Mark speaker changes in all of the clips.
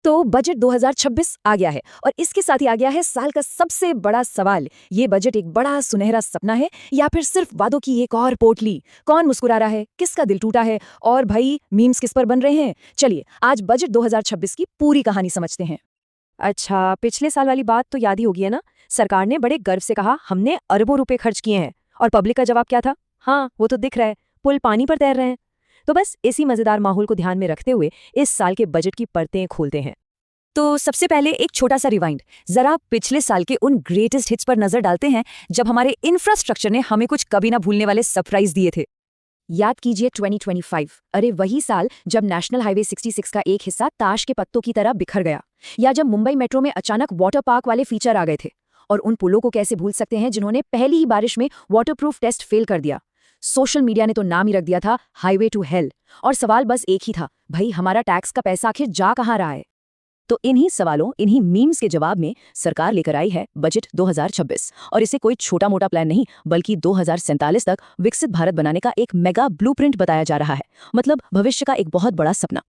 Speaker 1: तो बजट 2026 आ गया है और इसके साथ ही आ गया है साल का सबसे बड़ा सवाल। ये बजट एक बड़ा सुनहरा सपना है या फिर सिर्फ वादों की एक और पोटली? कौन मुस्कुरा रहा है, किसका दिल टूटा है और भाई मीम्स किस पर बन रहे हैं? चलिए आज बजट 2026 की पूरी कहानी समझते हैं।
Speaker 2: अच्छा, पिछले साल वाली बात तो याद ही होगी है ना। सरकार ने बड़े गर्व से कहा हमने अरबों रुपए खर्च किए हैं। और पब्लिक का जवाब क्या था? हाँ, वो तो दिख रहा है, पुल पानी पर तैर रहे हैं। तो बस इसी मजेदार माहौल को ध्यान में रखते हुए इस साल के बजट की परतें खोलते हैं।
Speaker 1: तो सबसे पहले एक छोटा सा रिवाइंड, जरा पिछले साल के उन ग्रेटेस्ट हिट्स पर नजर डालते हैं जब हमारे इंफ्रास्ट्रक्चर ने हमें कुछ कभी ना भूलने वाले सरप्राइज दिए थे। याद कीजिए 2025, अरे वही साल जब नेशनल हाईवे 66 का एक हिस्सा ताश के पत्तों की तरह बिखर गया, या जब मुंबई मेट्रो में अचानक वाटर पार्क वाले फीचर आ गए थे। और उन पुलों को कैसे भूल सकते हैं जिन्होंने पहली ही बारिश में वाटरप्रूफ टेस्ट फेल कर दिया। सोशल मीडिया ने तो नाम ही रख दिया था हाईवे टू हेल। और सवाल बस एक ही था, भाई हमारा टैक्स का पैसा आखिर जा कहाँ रहा है?
Speaker 2: तो इन्हीं सवालों, इन्हीं मीम्स के जवाब में सरकार लेकर आई है बजट 2026। और इसे कोई छोटा मोटा प्लान नहीं, बल्कि 2047 तक विकसित भारत बनाने का एक मेगा ब्लूप्रिंट बताया जा रहा है। मतलब भविष्य का एक बहुत बड़ा सपना।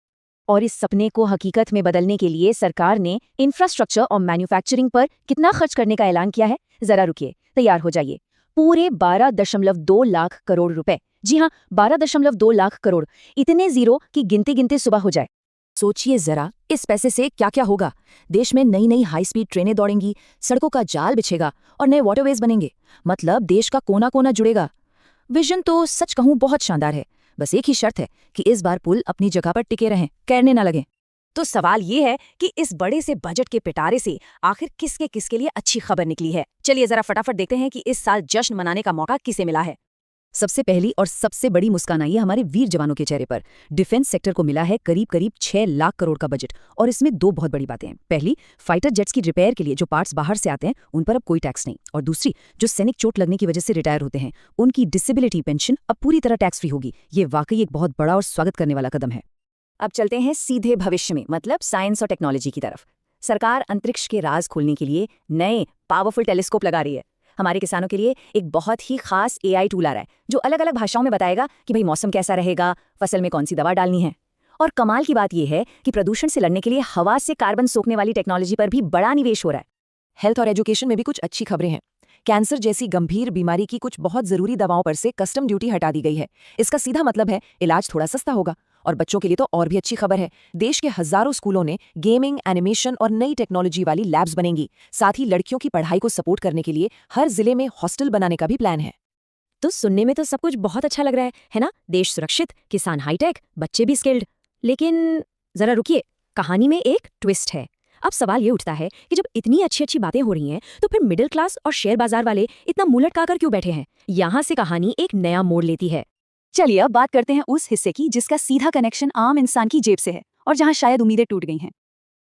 Speaker 1: और इस सपने को हकीकत में बदलने के लिए सरकार ने इंफ्रास्ट्रक्चर और मैन्युफैक्चरिंग पर कितना खर्च करने का ऐलान किया है? जरा रुकिए, तैयार हो जाइए। पूरे 12.2 लाख करोड़ रुपए। जी हाँ, 12.2 लाख करोड़। इतने जीरो कि गिनते गिनते सुबह हो जाए। सोचिए जरा, इस पैसे से क्या क्या होगा। देश में नई नई हाई स्पीड ट्रेनें दौड़ेंगी, सड़कों का जाल बिछेगा और नए वाटरवेज बनेंगे। मतलब देश का कोना कोना जुड़ेगा। विजन तो सच कहूं बहुत शानदार है। बस एक ही शर्त है कि इस बार पुल अपनी जगह पर टिके रहें, कैरने ना लगे। तो सवाल ये है कि इस बड़े से बजट के पिटारे से आखिर किसके लिए अच्छी खबर निकली है? चलिए जरा फटाफट देखते हैं कि इस साल जश्न मनाने का मौका किसे मिला है। सबसे पहली और सबसे बड़ी मुस्कान आई है हमारे वीर जवानों के चेहरे पर। डिफेंस सेक्टर को मिला है करीब करीब 6 लाख करोड़ का बजट। और इसमें दो बहुत बड़ी बातें हैं। पहली, फाइटर जेट्स की रिपेयर के लिए जो पार्ट्स बाहर से आते हैं उन पर अब कोई टैक्स नहीं। और दूसरी, जो सैनिक चोट लगने की वजह से रिटायर होते हैं उनकी डिसेबिलिटी पेंशन अब पूरी तरह टैक्स फ्री होगी। ये वाकई एक बहुत बड़ा और स्वागत करने वाला कदम है। अब चलते हैं सीधे भविष्य में, मतलब साइंस और टेक्नोलॉजी की तरफ। सरकार अंतरिक्ष के राज खोलने के लिए नए पावरफुल टेलीस्कोप लगा रही है। हमारे किसानों के लिए एक बहुत ही खास AI टूल आ रहा है जो अलग अलग भाषाओं में बताएगा कि भाई मौसम कैसा रहेगा, फसल में कौन सी दवा डालनी है। और कमाल की बात यह है कि प्रदूषण से लड़ने के लिए हवा से कार्बन सोखने वाली टेक्नोलॉजी पर भी बड़ा निवेश हो रहा है। हेल्थ और एजुकेशन में भी कुछ अच्छी खबरें हैं। कैंसर जैसी गंभीर बीमारी की कुछ बहुत जरूरी दवाओं पर से कस्टम ड्यूटी हटा दी गई है। इसका सीधा मतलब है इलाज थोड़ा सस्ता होगा। और बच्चों के लिए तो और भी अच्छी खबर है। देश के हजारों स्कूलों ने गेमिंग, एनिमेशन और नई टेक्नोलॉजी वाली लैब्स बनेंगी। साथ ही लड़कियों की पढ़ाई को सपोर्ट करने के लिए हर जिले में हॉस्टल बनाने का भी प्लान है।
Speaker 2: तो सुनने में तो सब कुछ बहुत अच्छा लग रहा है ना? देश सुरक्षित, किसान हाईटेक, बच्चे भी स्किल्ड। लेकिन जरा रुकिए, कहानी में एक ट्विस्ट है। अब सवाल ये उठता है कि जब इतनी अच्छी अच्छी बातें हो रही हैं तो फिर मिडिल क्लास और शेयर बाजार वाले इतना मुंह लटकाकर क्यों बैठे हैं? यहाँ से कहानी एक नया मोड़ लेती है।
Speaker 1: चलिए अब बात करते हैं उस हिस्से की जिसका सीधा कनेक्शन आम इंसान की जेब से है और जहां शायद उम्मीदें टूट गई हैं।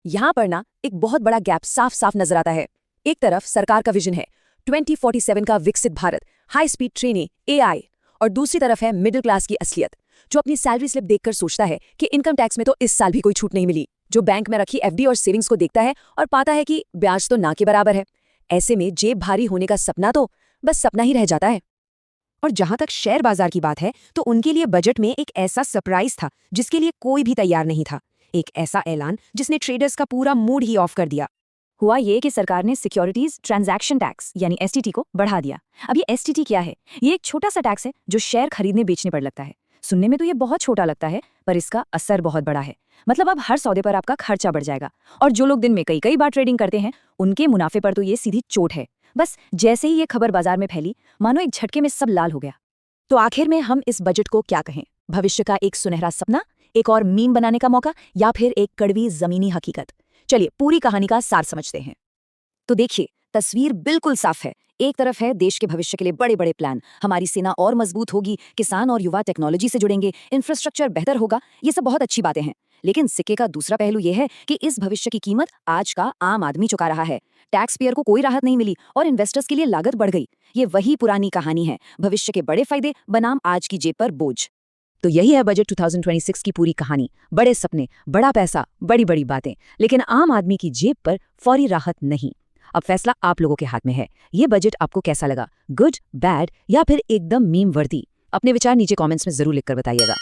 Speaker 1: यहाँ पर ना एक बहुत बड़ा गैप साफ साफ नजर आता है। एक तरफ सरकार का विजन है 2047 का विकसित भारत, हाई स्पीड ट्रेनें, AI। और दूसरी तरफ है मिडिल क्लास की असलियत, जो अपनी सैलरी स्लिप देखकर सोचता है कि इनकम टैक्स में तो इस साल भी कोई छूट नहीं मिली। जो बैंक में रखी FD और सेविंग्स को देखता है और पाता है कि ब्याज तो ना के बराबर है। ऐसे में जेब भारी होने का सपना तो बस सपना ही रह जाता है। और जहां तक शेयर बाजार की बात है तो उनके लिए बजट में एक ऐसा सरप्राइज था जिसके लिए कोई भी तैयार नहीं था। एक ऐसा ऐलान जिसने ट्रेडर्स का पूरा मूड ही ऑफ कर दिया। हुआ ये कि सरकार ने सिक्योरिटीज ट्रांजैक्शन टैक्स यानी STT को बढ़ा दिया। अब ये STT क्या है? ये एक छोटा सा टैक्स है जो शेयर खरीदने बेचने पर लगता है। सुनने में तो ये बहुत छोटा लगता है, पर इसका असर बहुत बड़ा है। मतलब अब हर सौदे पर आपका खर्चा बढ़ जाएगा। और जो लोग दिन में कई कई बार ट्रेडिंग करते हैं उनके मुनाफे पर तो ये सीधी चोट है। बस जैसे ही ये खबर बाजार में फैली, मानो एक झटके में सब लाल हो गया। तो आखिर में हम इस बजट को क्या कहें? भविष्य का एक सुनहरा सपना, एक और मीम बनाने का मौका, या फिर एक कड़वी जमीनी हकीकत? चलिए पूरी कहानी का सार समझते हैं। तो देखिए, तस्वीर बिल्कुल साफ है। एक तरफ है देश के भविष्य के लिए बड़े बड़े प्लान, हमारी सेना और मजबूत होगी, किसान और युवा टेक्नोलॉजी से जुड़ेंगे, इंफ्रास्ट्रक्चर बेहतर होगा। ये सब बहुत अच्छी बातें हैं। लेकिन सिक्के का दूसरा पहलू यह है कि इस भविष्य की कीमत आज का आम आदमी चुका रहा है। टैक्स पेयर को कोई राहत नहीं मिली और इन्वेस्टर्स के लिए लागत बढ़ गई। ये वही पुरानी कहानी है, भविष्य के बड़े फायदे बनाम आज की जेब पर बोझ। तो यही है बजट 2026 की पूरी कहानी। बड़े सपने, बड़ा पैसा, बड़ी बड़ी बातें, लेकिन आम आदमी की जेब पर फौरी राहत नहीं। अब फैसला आप लोगों के हाथ में है। ये बजट आपको कैसा लगा? गुड, बैड या फिर एकदम मीम वर्दी? अपने विचार नीचे कमेंट्स में जरूर लिखकर बताइएगा।